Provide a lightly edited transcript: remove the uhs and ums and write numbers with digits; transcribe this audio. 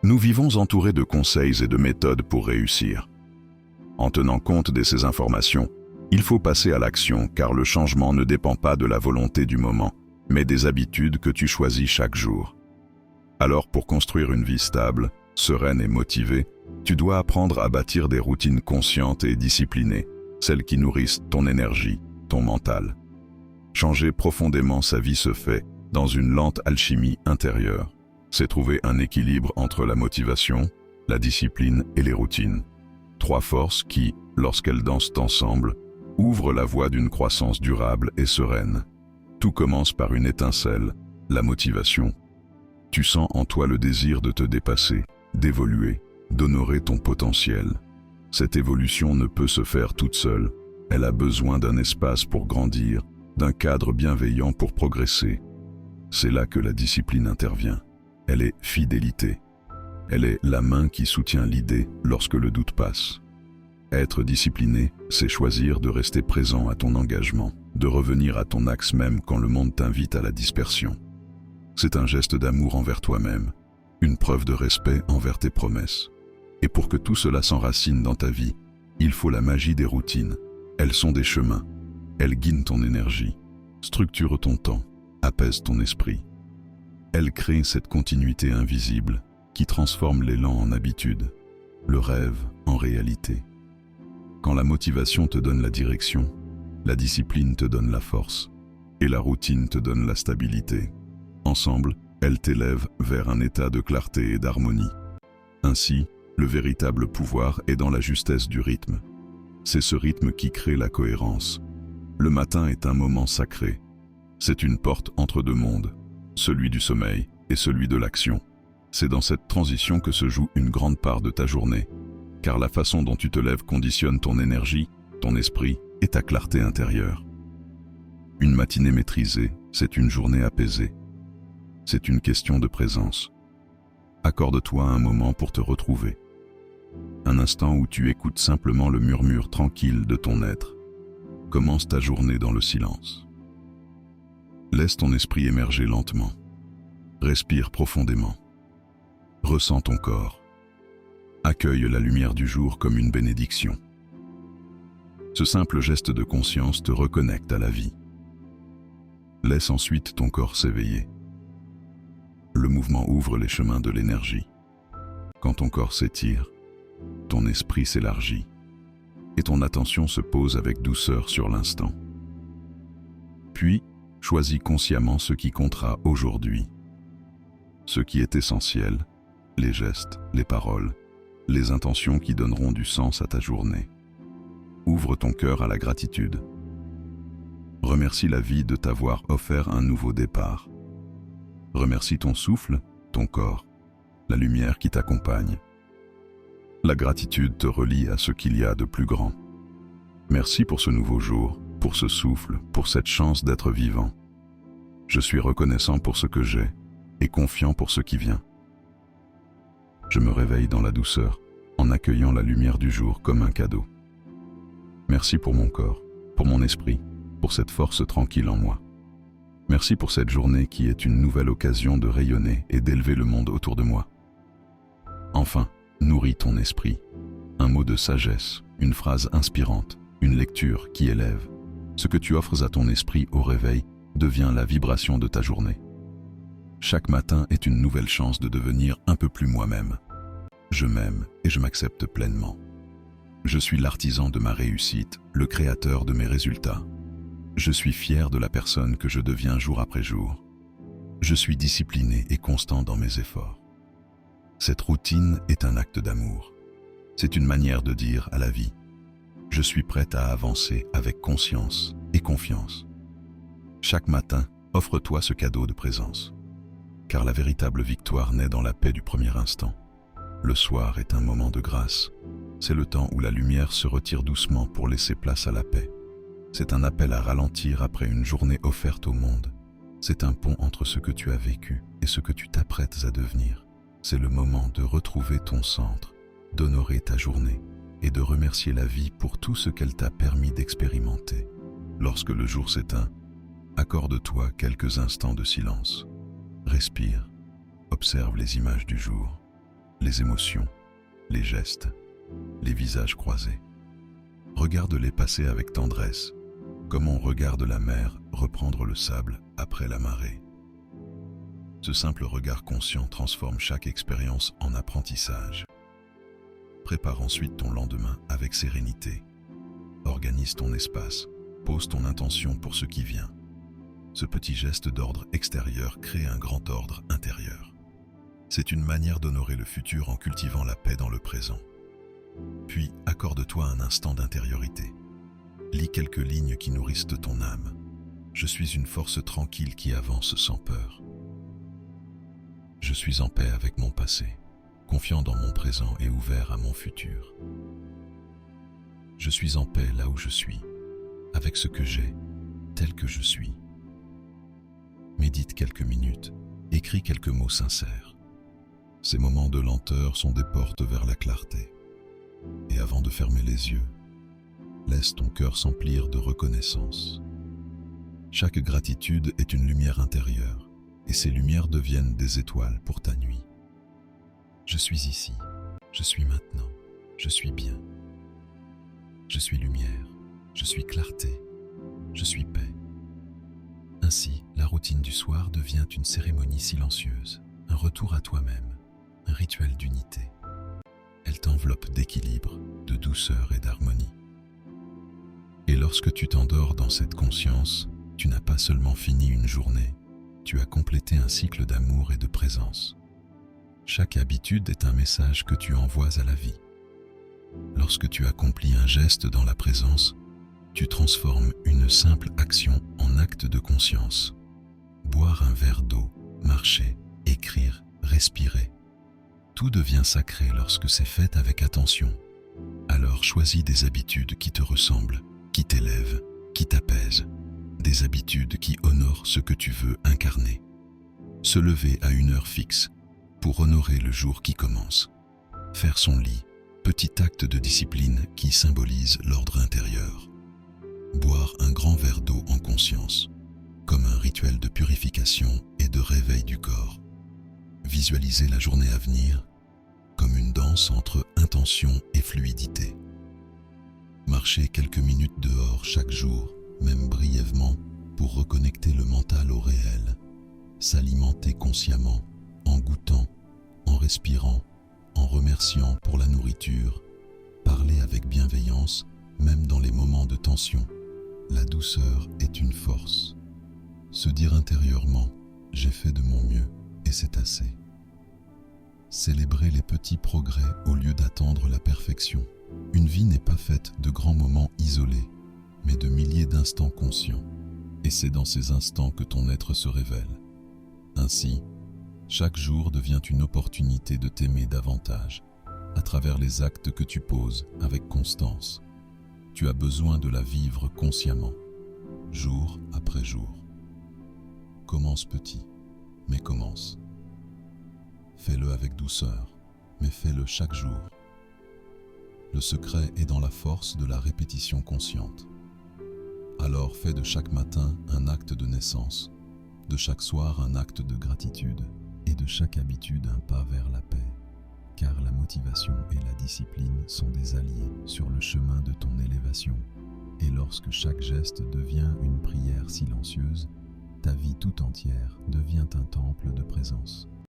Nous vivons entourés de conseils et de méthodes pour réussir. En tenant compte de ces informations, il faut passer à l'action car le changement ne dépend pas de la volonté du moment, mais des habitudes que tu choisis chaque jour. Alors pour construire une vie stable, sereine et motivée, tu dois apprendre à bâtir des routines conscientes et disciplinées, celles qui nourrissent ton énergie, ton mental. Changer profondément sa vie se fait dans une lente alchimie intérieure. C'est trouver un équilibre entre la motivation, la discipline et les routines. Trois forces qui, lorsqu'elles dansent ensemble, ouvrent la voie d'une croissance durable et sereine. Tout commence par une étincelle, la motivation. Tu sens en toi le désir de te dépasser, d'évoluer, d'honorer ton potentiel. Cette évolution ne peut se faire toute seule. Elle a besoin d'un espace pour grandir, d'un cadre bienveillant pour progresser. C'est là que la discipline intervient. Elle est fidélité. Elle est la main qui soutient l'idée lorsque le doute passe. Être discipliné, c'est choisir de rester présent à ton engagement, de revenir à ton axe même quand le monde t'invite à la dispersion. C'est un geste d'amour envers toi-même, une preuve de respect envers tes promesses. Et pour que tout cela s'enracine dans ta vie, il faut la magie des routines. Elles sont des chemins. Elles guident ton énergie, structurent ton temps, apaisent ton esprit. Elles créent cette continuité invisible qui transforme l'élan en habitude, le rêve en réalité. Quand la motivation te donne la direction, la discipline te donne la force et la routine te donne la stabilité. Ensemble, elles t'élèvent vers un état de clarté et d'harmonie. Ainsi, le véritable pouvoir est dans la justesse du rythme. C'est ce rythme qui crée la cohérence. Le matin est un moment sacré. C'est une porte entre deux mondes, celui du sommeil et celui de l'action. C'est dans cette transition que se joue une grande part de ta journée, car la façon dont tu te lèves conditionne ton énergie, ton esprit et ta clarté intérieure. Une matinée maîtrisée, c'est une journée apaisée. C'est une question de présence. Accorde-toi un moment pour te retrouver. Un instant où tu écoutes simplement le murmure tranquille de ton être. Commence ta journée dans le silence. Laisse ton esprit émerger lentement. Respire profondément. Ressens ton corps. Accueille la lumière du jour comme une bénédiction. Ce simple geste de conscience te reconnecte à la vie. Laisse ensuite ton corps s'éveiller. Le mouvement ouvre les chemins de l'énergie. Quand ton corps s'étire, ton esprit s'élargit et ton attention se pose avec douceur sur l'instant. Puis, choisis consciemment ce qui comptera aujourd'hui. Ce qui est essentiel, les gestes, les paroles, les intentions qui donneront du sens à ta journée. Ouvre ton cœur à la gratitude. Remercie la vie de t'avoir offert un nouveau départ. Remercie ton souffle, ton corps, la lumière qui t'accompagne. La gratitude te relie à ce qu'il y a de plus grand. Merci pour ce nouveau jour, pour ce souffle, pour cette chance d'être vivant. Je suis reconnaissant pour ce que j'ai et confiant pour ce qui vient. Je me réveille dans la douceur, en accueillant la lumière du jour comme un cadeau. Merci pour mon corps, pour mon esprit, pour cette force tranquille en moi. Merci pour cette journée qui est une nouvelle occasion de rayonner et d'élever le monde autour de moi. Enfin, nourris ton esprit. Un mot de sagesse, une phrase inspirante, une lecture qui élève. Ce que tu offres à ton esprit au réveil devient la vibration de ta journée. Chaque matin est une nouvelle chance de devenir un peu plus moi-même. Je m'aime et je m'accepte pleinement. Je suis l'artisan de ma réussite, le créateur de mes résultats. Je suis fier de la personne que je deviens jour après jour. Je suis discipliné et constant dans mes efforts. Cette routine est un acte d'amour. C'est une manière de dire à la vie « Je suis prête à avancer avec conscience et confiance ». Chaque matin, offre-toi ce cadeau de présence. Car la véritable victoire naît dans la paix du premier instant. Le soir est un moment de grâce. C'est le temps où la lumière se retire doucement pour laisser place à la paix. C'est un appel à ralentir après une journée offerte au monde. C'est un pont entre ce que tu as vécu et ce que tu t'apprêtes à devenir. C'est le moment de retrouver ton centre, d'honorer ta journée et de remercier la vie pour tout ce qu'elle t'a permis d'expérimenter. Lorsque le jour s'éteint, accorde-toi quelques instants de silence. Respire, observe les images du jour. les émotions, les gestes, les visages croisés. Regarde-les passer avec tendresse, comme on regarde la mer reprendre le sable après la marée. Ce simple regard conscient transforme chaque expérience en apprentissage. Prépare ensuite ton lendemain avec sérénité. Organise ton espace, pose ton intention pour ce qui vient. Ce petit geste d'ordre extérieur crée un grand ordre intérieur. C'est une manière d'honorer le futur en cultivant la paix dans le présent. Puis, accorde-toi un instant d'intériorité. Lis quelques lignes qui nourrissent ton âme. Je suis une force tranquille qui avance sans peur. Je suis en paix avec mon passé, confiant dans mon présent et ouvert à mon futur. Je suis en paix là où je suis, avec ce que j'ai, tel que je suis. Médite quelques minutes, écris quelques mots sincères. Ces moments de lenteur sont des portes vers la clarté. Et avant de fermer les yeux, laisse ton cœur s'emplir de reconnaissance. Chaque gratitude est une lumière intérieure, et ces lumières deviennent des étoiles pour ta nuit. Je suis ici, je suis maintenant, je suis bien. Je suis lumière, je suis clarté, je suis paix. Ainsi, la routine du soir devient une cérémonie silencieuse, un retour à toi-même, un rituel d'unité. Elle t'enveloppe d'équilibre, de douceur et d'harmonie. Et lorsque tu t'endors dans cette conscience, tu n'as pas seulement fini une journée, tu as complété un cycle d'amour et de présence. Chaque habitude est un message que tu envoies à la vie. Lorsque tu accomplis un geste dans la présence, tu transformes une simple action en acte de conscience. Boire un verre d'eau, marcher, écrire, respirer. Tout devient sacré lorsque c'est fait avec attention. Alors choisis des habitudes qui te ressemblent, qui t'élèvent, qui t'apaisent. Des habitudes qui honorent ce que tu veux incarner. Se lever à une heure fixe pour honorer le jour qui commence. Faire son lit, petit acte de discipline qui symbolise l'ordre intérieur. Boire un grand verre d'eau en conscience, comme un rituel de purification et de réveil du corps. Visualiser la journée à venir comme une danse entre intention et fluidité. Marcher quelques minutes dehors chaque jour, même brièvement, pour reconnecter le mental au réel. S'alimenter consciemment, en goûtant, en respirant, en remerciant pour la nourriture. Parler avec bienveillance, même dans les moments de tension. La douceur est une force. Se dire intérieurement « j'ai fait de mon mieux et c'est assez ». Célébrer les petits progrès au lieu d'attendre la perfection. Une vie n'est pas faite de grands moments isolés, mais de milliers d'instants conscients. Et c'est dans ces instants que ton être se révèle. Ainsi, chaque jour devient une opportunité de t'aimer davantage, à travers les actes que tu poses avec constance. Tu as besoin de la vivre consciemment, jour après jour. Commence petit, mais commence. Fais-le avec douceur, mais fais-le chaque jour. Le secret est dans la force de la répétition consciente. Alors fais de chaque matin un acte de naissance, de chaque soir un acte de gratitude et de chaque habitude un pas vers la paix. Car la motivation et la discipline sont des alliés sur le chemin de ton élévation. Et lorsque chaque geste devient une prière silencieuse, ta vie tout entière devient un temple de présence.